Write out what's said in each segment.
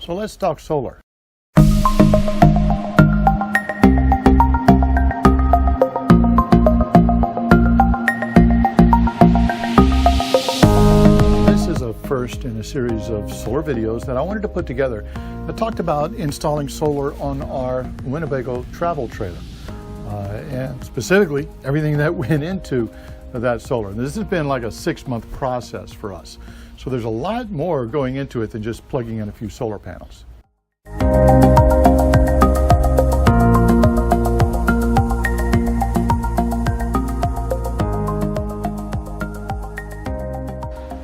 So let's talk solar. This is a first in a series of solar videos that I wanted to put together that talked about installing solar on our Winnebago travel trailer. And specifically everything that went into that solar. This has been like a 6-month process for us. So there's a lot more going into it than just plugging in a few solar panels.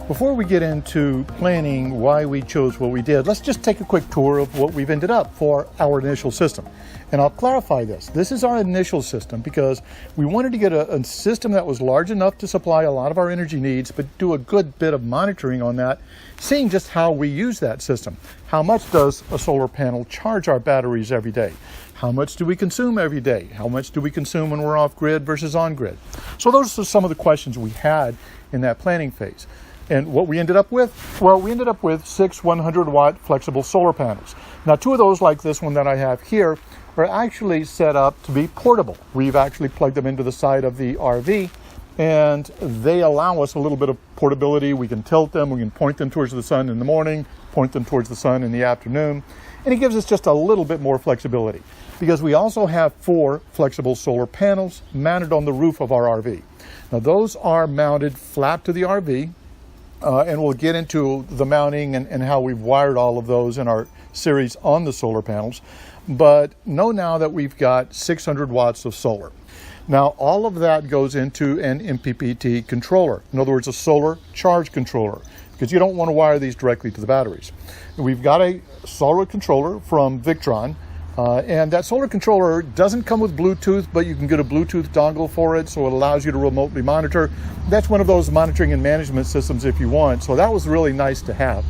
Before we get into planning why we chose what we did, let's just take a quick tour of what we've ended up for our initial system. And I'll clarify this. This is our initial system because we wanted to get a system that was large enough to supply a lot of our energy needs, but do a good bit of monitoring on that, seeing just how we use that system. How much does a solar panel charge our batteries every day? How much do we consume every day? How much do we consume when we're off grid versus on grid? So those are some of the questions we had in that planning phase. And what we ended up with? Well, we ended up with 6 100-watt flexible solar panels. Now, 2 of those, like this one that I have here, are actually set up to be portable. We've actually plugged them into the side of the RV, and they allow us a little bit of portability. We can tilt them, we can point them towards the sun in the morning, point them towards the sun in the afternoon, and it gives us just a little bit more flexibility. Because we also have 4 flexible solar panels mounted on the roof of our RV. Now, those are mounted flat to the RV, and we'll get into the mounting and how we've wired all of those in our series on the solar panels. But know now that we've got 600 watts of solar. Now, all of that goes into an MPPT controller. In other words, a solar charge controller, because you don't want to wire these directly to the batteries. We've got a solar controller from Victron. And that solar controller doesn't come with Bluetooth, but you can get a Bluetooth dongle for it, so it allows you to remotely monitor. That's one of those monitoring and management systems if you want, so that was really nice to have.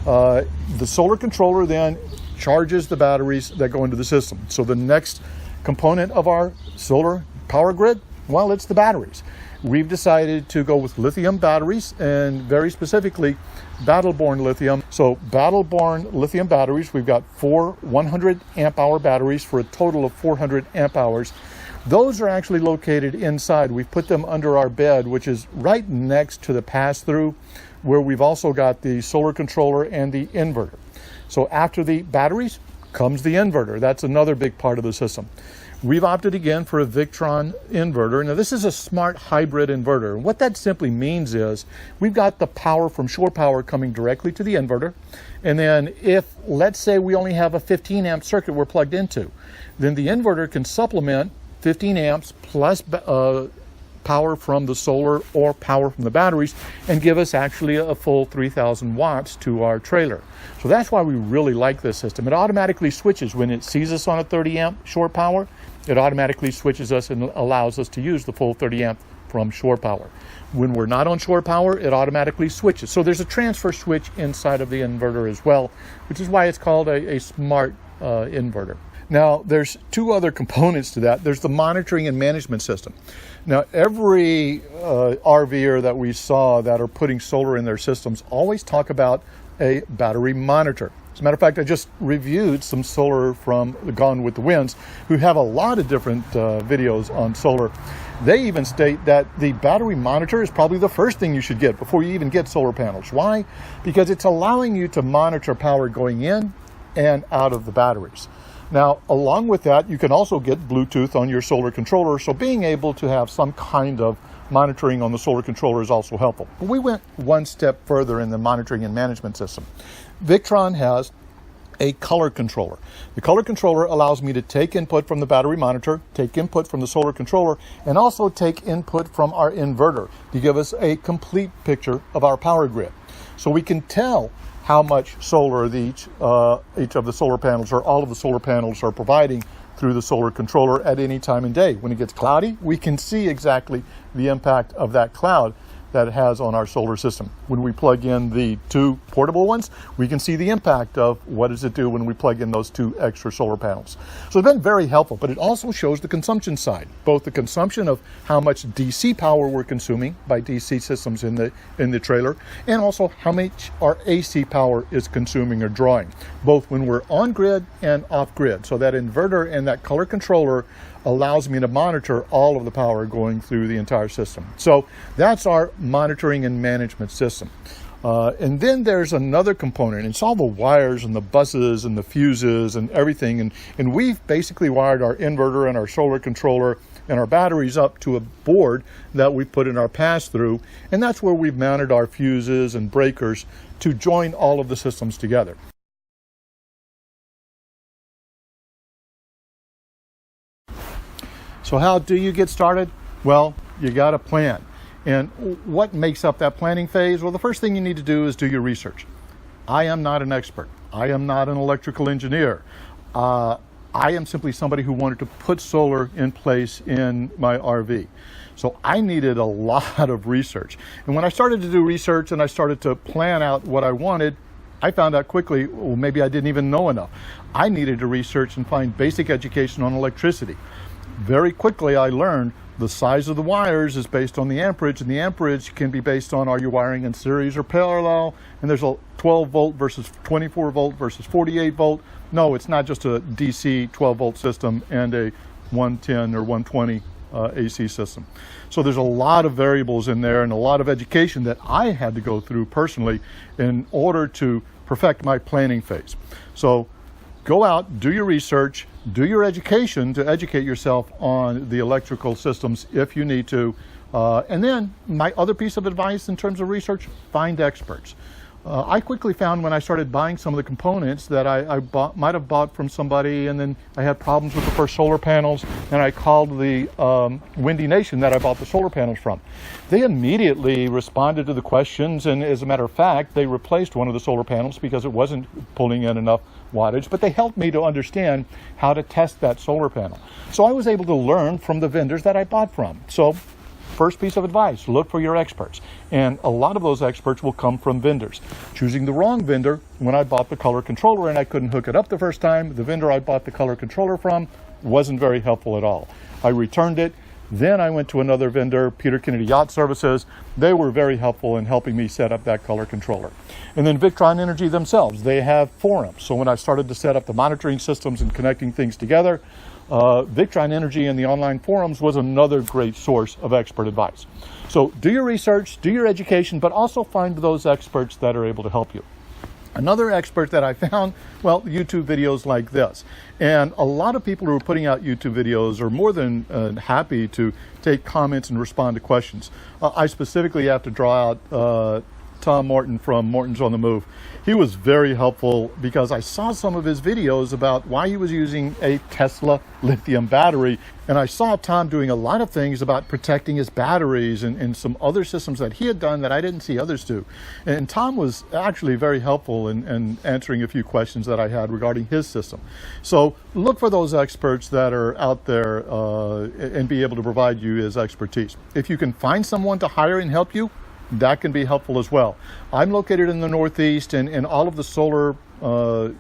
The solar controller then charges the batteries that go into the system. So the next component of our solar power grid, well, it's the batteries. We've decided to go with lithium batteries, and very specifically Battle-Born lithium. So Battle-Born lithium batteries, we've got 4 100 amp hour batteries for a total of 400 amp hours. Those are actually located inside. We've put them under our bed, which is right next to the pass-through, where we've also got the solar controller and the inverter. So after the batteries comes the inverter. That's another big part of the system. We've opted again for a Victron inverter. Now, this is a smart hybrid inverter. And what that simply means is we've got the power from shore power coming directly to the inverter. And then if, let's say, we only have a 15 amp circuit we're plugged into, then the inverter can supplement 15 amps plus power from the solar or power from the batteries and give us actually a full 3,000 watts to our trailer. So that's why we really like this system. It automatically switches when it sees us on a 30 amp shore power. It automatically switches us and allows us to use the full 30 amp from shore power. When we're not on shore power, it automatically switches. So there's a transfer switch inside of the inverter as well, which is why it's called a smart inverter. Now, there's 2 other components to that. There's the monitoring and management system. Now, every RVer that we saw that are putting solar in their systems always talk about a battery monitor. As a matter of fact, I just reviewed some solar from Gone with the Winds, who have a lot of different videos on solar. They even state that the battery monitor is probably the first thing you should get before you even get solar panels. Why? Because it's allowing you to monitor power going in and out of the batteries. Now, along with that, you can also get Bluetooth on your solar controller, so being able to have some kind of monitoring on the solar controller is also helpful. But we went one step further in the monitoring and management system. Victron has a color controller. The color controller allows me to take input from the battery monitor, take input from the solar controller, and also take input from our inverter to give us a complete picture of our power grid. So we can tell how much solar each of the solar panels or all of the solar panels are providing through the solar controller at any time of day. When it gets cloudy, we can see exactly the impact of that cloud that it has on our solar system. When we plug in the two portable ones, we can see the impact of what does it do when we plug in those two extra solar panels. So it's been very helpful, but it also shows the consumption side, both the consumption of how much DC power we're consuming by DC systems in the trailer, and also how much our AC power is consuming or drawing, both when we're on grid and off grid. So that inverter and that color controller allows me to monitor all of the power going through the entire system. So that's our monitoring and management system. And then there's another component. It's all the wires and the buses and the fuses and everything. And we've basically wired our inverter and our solar controller and our batteries up to a board that we put in our pass-through. And that's where we've mounted our fuses and breakers to join all of the systems together. So how do you get started? Well, you got to plan. And what makes up that planning phase? Well, the first thing you need to do is do your research. I am not an expert. I am not an electrical engineer. I am simply somebody who wanted to put solar in place in my RV. So I needed a lot of research. And when I started to do research and I started to plan out what I wanted, I found out quickly, well, maybe I didn't even know enough. I needed to research and find basic education on electricity. Very quickly I learned the size of the wires is based on the amperage, and the amperage can be based on are you wiring in series or parallel, and there's a 12 volt versus 24 volt versus 48 volt. No, it's not just a DC 12 volt system and a 110 or 120 AC system. So there's a lot of variables in there and a lot of education that I had to go through personally in order to perfect my planning phase. So go out, do your research, do your education to educate yourself on the electrical systems if you need to. And then my other piece of advice in terms of research, find experts. I quickly found when I started buying some of the components that I might have bought from somebody, and then I had problems with the first solar panels, and I called the Windy Nation that I bought the solar panels from. They immediately responded to the questions, and as a matter of fact, they replaced one of the solar panels because it wasn't pulling in enough wattage, but they helped me to understand how to test that solar panel. So I was able to learn from the vendors that I bought from. So first piece of advice, look for your experts. And a lot of those experts will come from vendors. Choosing the wrong vendor, when I bought the color controller and I couldn't hook it up the first time, the vendor I bought the color controller from wasn't very helpful at all. I returned it. Then I went to another vendor, Peter Kennedy Yacht Services. They were very helpful in helping me set up that color controller. And then Victron Energy themselves, they have forums. So when I started to set up the monitoring systems and connecting things together, Victron Energy and the online forums was another great source of expert advice. So do your research, do your education, but also find those experts that are able to help you. Another expert that I found, well, YouTube videos like this. And a lot of people who are putting out YouTube videos are more than happy to take comments and respond to questions. I specifically have to draw out Tom Morton from Morton's on the Move. He was very helpful because I saw some of his videos about why he was using a Tesla lithium battery, and I saw Tom doing a lot of things about protecting his batteries and some other systems that he had done that I didn't see others do. And Tom was actually very helpful in answering a few questions that I had regarding his system. So look for those experts that are out there and be able to provide you his expertise. If you can find someone to hire and help you, that can be helpful as well. I'm located in the Northeast, and all of the solar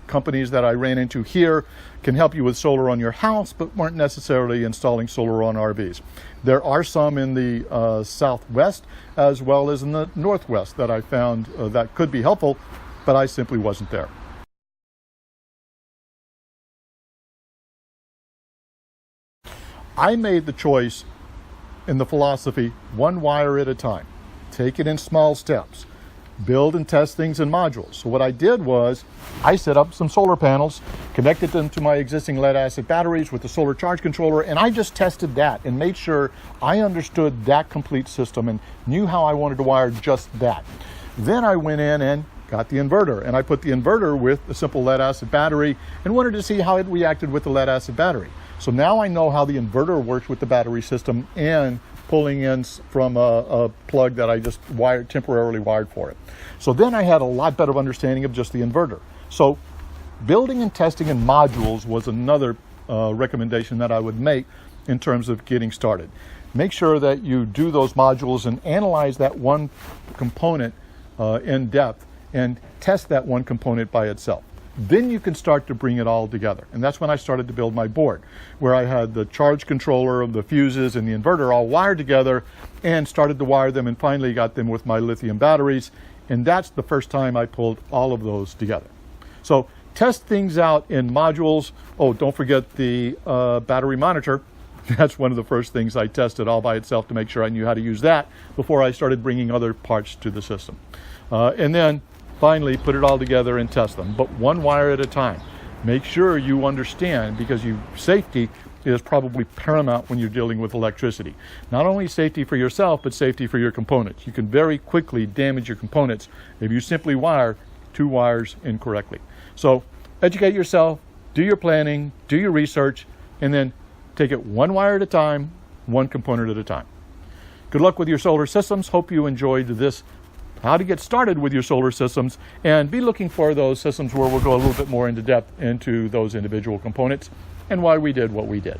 companies that I ran into here can help you with solar on your house, but weren't necessarily installing solar on RVs. There are some in the Southwest as well as in the Northwest that I found that could be helpful, but I simply wasn't there. I made the choice in the philosophy, one wire at a time. Take it in small steps. Build and test things in modules. So what I did was I set up some solar panels, connected them to my existing lead acid batteries with the solar charge controller, and I just tested that and made sure I understood that complete system and knew how I wanted to wire just that. Then I went in and got the inverter, and I put the inverter with a simple lead acid battery and wanted to see how it reacted with the lead acid battery. So now I know how the inverter works with the battery system and pulling in from a plug that I just temporarily wired for it. So then I had a lot better understanding of just the inverter. So building and testing in modules was another recommendation that I would make in terms of getting started. make sure that you do those modules and analyze that one component in depth and test that one component by itself. Then you can start to bring it all together. And that's when I started to build my board, where I had the charge controller, the fuses, and the inverter all wired together and started to wire them, and finally got them with my lithium batteries. And that's the first time I pulled all of those together. So test things out in modules. Oh, don't forget the battery monitor. That's one of the first things I tested all by itself to make sure I knew how to use that before I started bringing other parts to the system. And then finally put it all together and test them, but one wire at a time. Make sure you understand, because safety is probably paramount when you're dealing with electricity. Not only safety for yourself, but safety for your components. You can very quickly damage your components if you simply wire two wires incorrectly. So educate yourself, do your planning, do your research, and then take it one wire at a time, one component at a time. Good luck with your solar systems. Hope you enjoyed this how to get started with your solar systems, and be looking for those systems where we'll go a little bit more into depth into those individual components and why we did what we did.